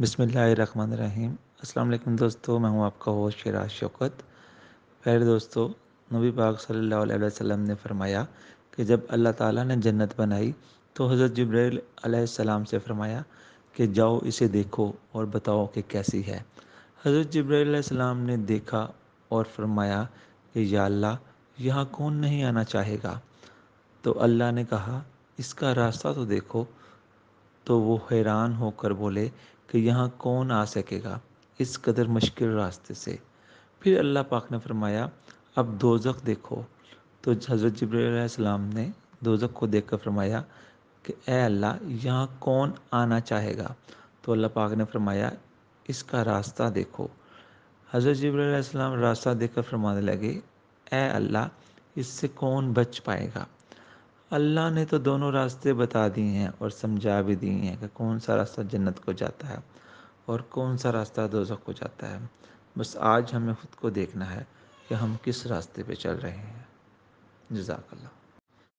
بسم اللہ الرحمن الرحیم۔ السلام علیکم دوستو، میں ہوں آپ کا ہوسٹ شراز شوکت۔ پہلے دوستو، نبی پاک صلی اللہ علیہ وسلم نے فرمایا کہ جب اللہ تعالیٰ نے جنت بنائی تو حضرت جبرائیل علیہ السلام سے فرمایا کہ جاؤ اسے دیکھو اور بتاؤ کہ کیسی ہے۔ حضرت جبرائیل علیہ السلام نے دیکھا اور فرمایا کہ یا اللہ، یہاں کون نہیں آنا چاہے گا؟ تو اللہ نے کہا اس کا راستہ تو دیکھو۔ تو وہ حیران ہو کر بولے کہ یہاں کون آ سکے گا اس قدر مشکل راستے سے؟ پھر اللہ پاک نے فرمایا اب دوزخ دیکھو۔ تو حضرت جبرائیل علیہ السلام نے دوزخ کو دیکھ کر فرمایا کہ اے اللہ، یہاں کون آنا چاہے گا؟ تو اللہ پاک نے فرمایا اس کا راستہ دیکھو۔ حضرت جبرائیل علیہ السلام راستہ دیکھ کر فرمانے لگے اے اللہ، اس سے کون بچ پائے گا؟ اللہ نے تو دونوں راستے بتا دیے ہیں اور سمجھا بھی دیے ہیں کہ کون سا راستہ جنت کو جاتا ہے اور کون سا راستہ دوزخ کو جاتا ہے۔ بس آج ہمیں خود کو دیکھنا ہے کہ ہم کس راستے پہ چل رہے ہیں۔ جزاک اللہ۔